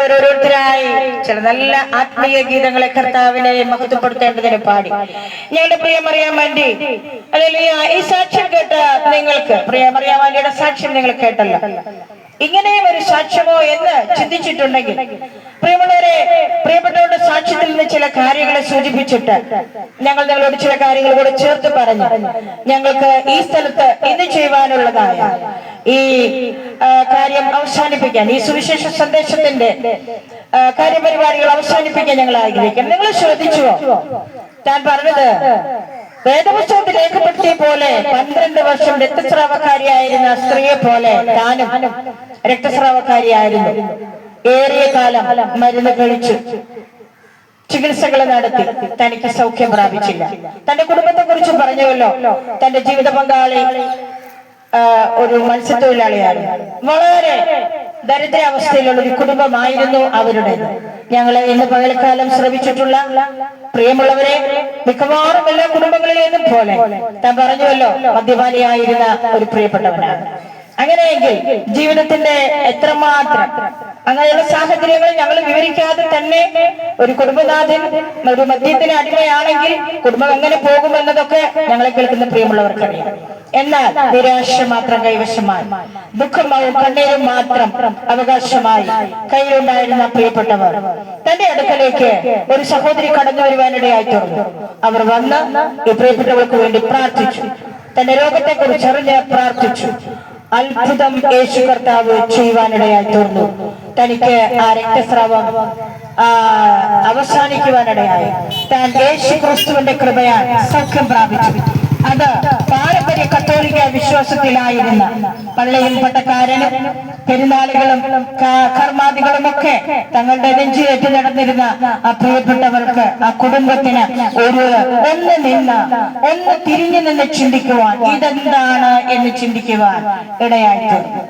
ഓരോരുത്തരായി ചില നല്ല ആത്മീയ ഗീതങ്ങളെ കർത്താവിനെ മഹത്വപ്പെടുത്തേണ്ടതിന് പാടി ഞങ്ങളുടെ പ്രിയ മറിയാമ്മന്റെ ഈ സാക്ഷ്യം കേട്ട നിങ്ങൾക്ക്, പ്രിയ മറിയാമ്മയുടെ സാക്ഷ്യം നിങ്ങൾ കേട്ടല്ലോ. ഇങ്ങനെയും ഒരു സാക്ഷ്യമോ എന്ന് ചിന്തിച്ചിട്ടുണ്ടെങ്കിൽ പ്രിയമുള്ളവരെ, പ്രിയപ്പെട്ടവരുടെ സാക്ഷ്യത്തിൽ നിന്ന് ചില കാര്യങ്ങളെ സൂചിപ്പിച്ചിട്ട് ഞങ്ങൾ നിങ്ങളോട് ചില കാര്യങ്ങൾ കൂടെ ചേർത്ത് പറഞ്ഞു ഞങ്ങൾക്ക് ഈ സ്ഥലത്ത് ഇന്ന് ചെയ്യുവാനുള്ളതായ ഈ കാര്യം അവസാനിപ്പിക്കാൻ, ഈ സുവിശേഷ സന്ദേശത്തിന്റെ കാര്യപരിപാടികൾ അവസാനിപ്പിക്കാൻ ഞങ്ങൾ ആഗ്രഹിക്കണം. നിങ്ങൾ ശ്രദ്ധിച്ചുവോ താൻ പറഞ്ഞത്? വേദപുസ്തകത്തിൽ രേഖപ്പെടുത്തിയ പോലെ 12 വർഷം രക്തസ്രാവക്കാരിയായിരുന്ന സ്ത്രീയെ പോലെ താനും രക്തസ്രാവക്കാരിയായിരുന്നു. ഏറിയ കാലം മരുന്ന് കഴിച്ചു, ചികിത്സകൾ നടത്തി, തനിക്ക് സൗഖ്യം പ്രാപിച്ചില്ല. തന്റെ കുടുംബത്തെ കുറിച്ച് പറഞ്ഞുവല്ലോ, തന്റെ ജീവിത പങ്കാളി ഒരു മത്സ്യത്തൊഴിലാളിയായിരുന്നു. വളരെ ദരിദ്രാവസ്ഥയിലുള്ള ഒരു കുടുംബമായിരുന്നു അവരുടേത്. ഞങ്ങളെ ഇന്ന് പകൽക്കാലം ശ്രമിച്ചിട്ടുള്ള പ്രിയമുള്ളവരെ, മിക്കവാറും എല്ലാ കുടുംബങ്ങളിലേതും പോലെ താൻ പറഞ്ഞുവല്ലോ, മദ്യപാനിയായിരുന്ന ഒരു പ്രിയപ്പെട്ടവനാണ്. അങ്ങനെയെങ്കിൽ ജീവിതത്തിന്റെ എത്രമാത്രം അങ്ങനെയുള്ള സാഹചര്യങ്ങൾ ഞങ്ങൾ വിവരിക്കാതെ തന്നെ ഒരു കുടുംബനാഥൻ ഒരു മദ്യത്തിന് അടിമയാണെങ്കിൽ കുടുംബം എങ്ങനെ പോകുമെന്നതൊക്കെ ഞങ്ങളെ കേൾക്കുന്ന പ്രിയമുള്ളവർക്കറിയാം. എന്നാൽ നിരാശ മാത്രം കൈവശമായി, ദുഃഖമാവും കണ്ണീരും മാത്രം അവകാശമായി കയ്യിലുണ്ടായിരുന്ന പ്രിയപ്പെട്ടവർ തന്റെ അടുക്കലേക്ക് ഒരു സഹോദരി കടന്നു വരുവാനിടയായി തീർന്നു. അവർ വന്ന് ഈ പ്രിയപ്പെട്ടവർക്ക് വേണ്ടി പ്രാർത്ഥിച്ചു, തന്റെ രോഗത്തെ കുറിച്ച് അറിഞ്ഞ് പ്രാർത്ഥിച്ചു. അത്ഭുതം യേശു കർത്താവ് ചെയ്യുവാനിടയായി തീർന്നു. തനിക്ക് ആ രക്തസ്രാവം അവസാനിക്കുവാനിടയായി. താൻ യേശു ക്രിസ്തുവിന്റെ കൃപയാൽ സൗഖ്യം പ്രാപിച്ചു. അത് പാരമ്പര്യ കത്തോലിക്ക വിശ്വാസത്തിലായിരുന്ന പള്ളിയും പട്ടക്കാരനും പെരുന്നാളുകളും കർമാദികളും ഒക്കെ തങ്ങളുടെ നെഞ്ചിലേറ്റ് നടന്നിരുന്ന ആ പ്രിയപ്പെട്ടവർക്ക്, ആ കുടുംബത്തിന് ഒന്ന് തിരിഞ്ഞു നിന്ന് ചിന്തിക്കുവാൻ, ഇതെന്താണ് എന്ന് ചിന്തിക്കുവാൻ ഇടയായി തീർന്നു.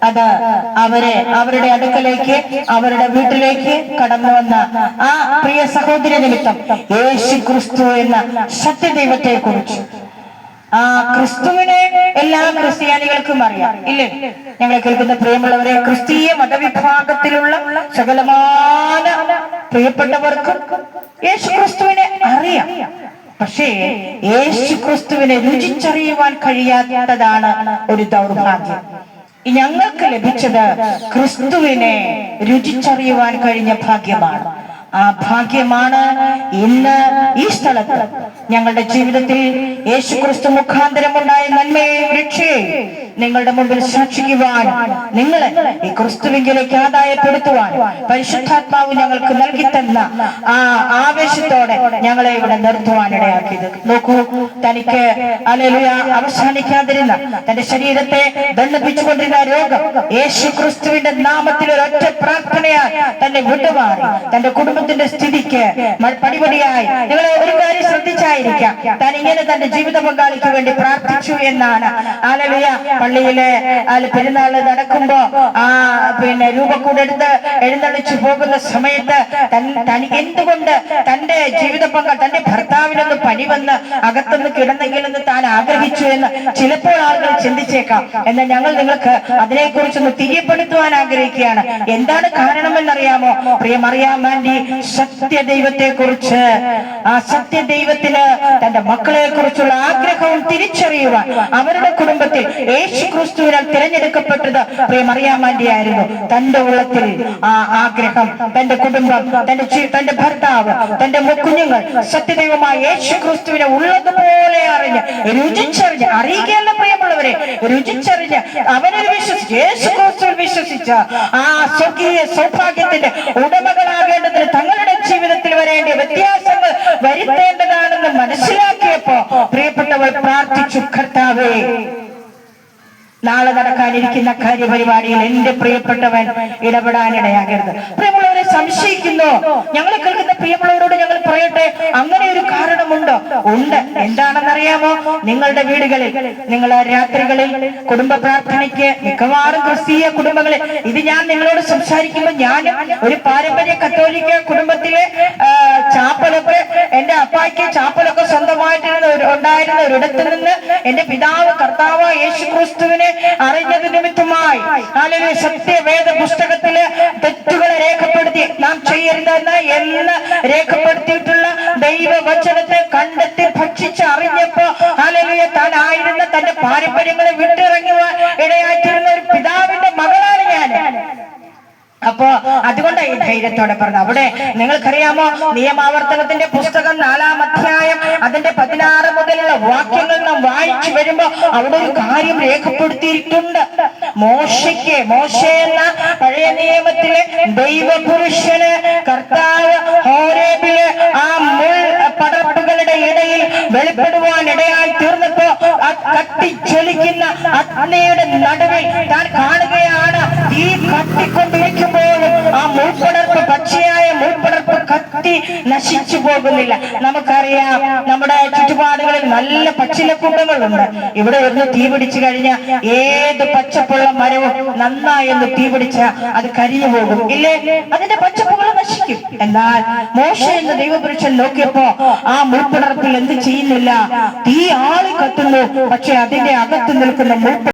അത് അവരുടെ അടുക്കലേക്ക്, അവരുടെ വീട്ടിലേക്ക് കടന്നു വന്ന ആ പ്രിയ സഹോദരി നിമിത്തം യേശു ക്രിസ്തു എന്ന സത്യദൈവത്തെ കുറിച്ച്, ആ ക്രിസ്തുവിനെ എല്ലാ ക്രിസ്ത്യാനികൾക്കും അറിയാം, ഇല്ലേ? ഞങ്ങളെ കേൾക്കുന്ന പ്രിയമുള്ളവരെ, ക്രിസ്തീയ മതവിഭാഗത്തിലുള്ള സകലമായ പ്രിയപ്പെട്ടവർക്കും യേശു ക്രിസ്തുവിനെ അറിയാം. പക്ഷേ യേശു ക്രിസ്തുവിനെ രുചിച്ചറിയുവാൻ കഴിയാത്തതാണ് ഒരു ദൗർഭാഗ്യം. ഞങ്ങൾക്ക് ലഭിച്ചത് ക്രിസ്തുവിനെ രുചിച്ചറിയുവാൻ കഴിഞ്ഞ ഭാഗ്യമാണ്. ആ ഭാഗ്യമാണ് ഇന്ന് ഈ സ്ഥലത്ത് ഞങ്ങളുടെ ജീവിതത്തിൽ യേശു ക്രിസ്തു മുഖാന്തരമുണ്ടായ നന്മയെയും രക്ഷയെയും നിങ്ങളുടെ മുമ്പിൽ സാക്ഷിക്കുവാൻ, നിങ്ങളെ ഈ ക്രിസ്തുവിലേക്ക് ആദായപ്പെടുത്തുവാൻ പരിശുദ്ധാത്മാവ് ഞങ്ങൾക്ക് നൽകി തന്ന ആ ആവേശത്തോടെ ഞങ്ങളെ ഇവിടെ നിർത്തുവാനിടയാക്കിയത്. നോക്കൂ, തനിക്ക് ഹല്ലേലൂയ അവസാനിക്കാതിരുന്ന തന്റെ ശരീരത്തെ ദണ്ഡിപ്പിച്ചുകൊണ്ടിരുന്ന രോഗം യേശു ക്രിസ്തുവിന്റെ നാമത്തിൽ ഒരൊറ്റ പ്രാർത്ഥനയാൽ തന്നെ വിട്ടുമാറി. തന്റെ കുടുംബത്തിന്റെ സ്ഥിതിക്ക് പടിപടിയായി നിങ്ങൾ ഒരു കാര്യം ശ്രദ്ധിച്ചായിരിക്കാം, താൻ ഇങ്ങനെ തന്റെ ജീവിത പങ്കാളിക്ക് വേണ്ടി പ്രാർത്ഥിച്ചു എന്നാണ്. ഹല്ലേലൂയ. പള്ളിയിലെ പെരുന്നാള് നടക്കുമ്പോ രൂപക്കൂടെടുത്ത് എഴുന്നള്ളിച്ചു പോകുന്ന സമയത്ത് എന്തുകൊണ്ട് തന്റെ ജീവിത പങ്കാളി, തന്റെ ഭർത്താവിനൊന്ന് പനി വന്ന് അകത്തുനിന്ന് കിടന്നെങ്കിലെന്ന് താൻ ആഗ്രഹിച്ചു എന്ന് ചിലപ്പോൾ ആളുകൾ ചിന്തിച്ചേക്കാം. എന്നാൽ ഞങ്ങൾ നിങ്ങൾക്ക് അതിനെക്കുറിച്ചൊന്ന് തിരിയപ്പെടുത്തുവാൻ ആഗ്രഹിക്കുകയാണ്. എന്താണ് കാരണമെന്നറിയാമോ? പ്രിയ മറിയാമ്മന്റെ സത്യദൈവത്തെ കുറിച്ച്, ആ സത്യദൈവത്തിന് തന്റെ മക്കളെ കുറിച്ചുള്ള ആഗ്രഹവും തിരിച്ചറിയുവാൻ അവരുടെ കുടുംബത്തിൽ യേശു ക്രിസ്തുവിനാൽ തിരഞ്ഞെടുക്കപ്പെട്ടത് പ്രിയ മറിയാമ്മന്റെ ആയിരുന്നു. തന്റെ ഉള്ളത്തിൽ ആ ആഗ്രഹം, തന്റെ കുടുംബം, തന്റെ ഭർത്താവ്, തന്റെ കുഞ്ഞുങ്ങൾ സത്യദൈവമായ യേശു ക്രിസ്തുവിനെ ഉള്ളതുപോലെ അറിഞ്ഞ് രുചിച്ചറിഞ്ഞ്, അറിയുകയല്ല പ്രിയമുള്ളവരെ, രുചിച്ചറിഞ്ഞ് അവനിൽ വിശ്വസിച്ച്, യേശു ക്രിസ്തുവിൽ വിശ്വസിച്ച ആ സ്വർഗീയ സൗഭാഗ്യത്തിന്റെ ഉടമകളാകേണ്ടതിന് തങ്ങളുടെ ജീവിതത്തിൽ വരേണ്ട വ്യത്യാസങ്ങൾ വരുത്തേണ്ടതാണെന്ന് മനസ്സിലാക്കിയപ്പോ പ്രിയപ്പെട്ടവൾ പ്രാർത്ഥിച്ചു, കർത്താവേ, നാളെ നടക്കാനിരിക്കുന്ന കാര്യപരിപാടിയിൽ എന്റെ പ്രിയപ്പെട്ടവൻ ഇടപെടാനിടയാകരുത്. പ്രിയമുള്ളവരെ, സംശയിക്കുന്നു? ഞങ്ങളെ കേൾക്കുന്ന പ്രിയമുള്ളവരോട് ഞങ്ങൾ പറയട്ടെ, അങ്ങനെ ഒരു കാരണമുണ്ടോ? ഉണ്ട്. എന്താണെന്നറിയാമോ? നിങ്ങളുടെ വീടുകളിൽ, നിങ്ങളെ രാത്രികളിൽ കുടുംബ പ്രാർത്ഥനയ്ക്ക് മിക്കവാറും ക്രിസ്തീയ കുടുംബങ്ങളിൽ, ഇത് ഞാൻ നിങ്ങളോട് സംസാരിക്കുമ്പോൾ ഞാനും ഒരു പാരമ്പര്യ കത്തോലിക്ക കുടുംബത്തിലെ ചാപ്പലൊക്കെ, എന്റെ അപ്പായ്ക്ക് ചാപ്പലൊക്കെ സ്വന്തമായിട്ടിരുന്ന ഉണ്ടായിരുന്ന ഒരിടത്ത് നിന്ന് എന്റെ പിതാവ് കർത്താവ് യേശു ക്രിസ്തുവിനെ അറിഞ്ഞത് നിമിത്തമായി ഹല്ലേലൂയ സത്യവേദ പുസ്തകത്തില് തെറ്റുകളെ രേഖപ്പെടുത്തി നാം ചെയ്യരുതെന്ന് എന്ന് രേഖപ്പെടുത്തിയിട്ടുള്ള ദൈവവചനത്തെ കണ്ടെത്തി ഭക്ഷിച്ച് അറിഞ്ഞപ്പോ ഹല്ലേലൂയ താൻ ആയിരുന്ന തന്റെ പാരമ്പര്യങ്ങളെ വിട്ടിറങ്ങുവാൻ ഇടയായിത്തീരുന്ന ഒരു പിതാവിന്റെ മകളാണ് ഞാൻ. അപ്പോ അതുകൊണ്ട് ഈ ധൈര്യത്തോടെ പറഞ്ഞു. അവിടെ നിങ്ങൾക്കറിയാമോ, നിയമാവർത്തനത്തിന്റെ പുസ്തകം 4-ാം അധ്യായം അതിന്റെ 16 മുതലുള്ള വാക്യങ്ങൾ നാം വായിച്ചു വരുമ്പോ അവിടെ ഒരു കാര്യം രേഖപ്പെടുത്തിയിട്ടുണ്ട്. മോശ എന്ന പഴയ നിയമത്തിലെ ദൈവപുരുഷന് കർത്താവ് ഹോരേബില് ആ മുൾ പടർപ്പുകളുടെ ഇടയിൽ വെളിപ്പെടുവാൻ ഇടയായി തീർന്നപ്പോ ആ കത്തിച്ചൊലിക്കുന്ന അഗ്നിയുടെ നടുവിൽ താൻ കാണുകയാണ് തീ കത്തിക്കൊണ്ടിരിക്കുമ്പോഴും ആ മുൾപ്പടർപ്പ്, പച്ചയായ മുൾപ്പടർപ്പ് കത്തി നശിച്ചു പോകുന്നില്ല. നമുക്കറിയാം നമ്മുടെ ചുറ്റുപാടുകളിൽ നല്ല പച്ചിലക്കൂട്ടങ്ങളുണ്ട്. ഇവിടെ ഒന്ന് തീ പിടിച്ചു കഴിഞ്ഞാൽ ഏത് പച്ചപ്പുള്ള മരവും നന്നായി ഒന്ന് തീ പിടിച്ച അത് കരിഞ്ഞു പോകും, ഇല്ലേ? അതിന്റെ പച്ചപ്പുകൾ നശിക്കും. എന്നാൽ മോശ എന്ന ദൈവപുരുഷൻ നോക്കിയപ്പോ ആ മുൾപ്പടർപ്പിൽ എന്ത് ചെയ്യുന്നില്ല, തീ ആളി കത്തുന്നു. പക്ഷെ അതിന്റെ അകത്ത് നിൽക്കുന്ന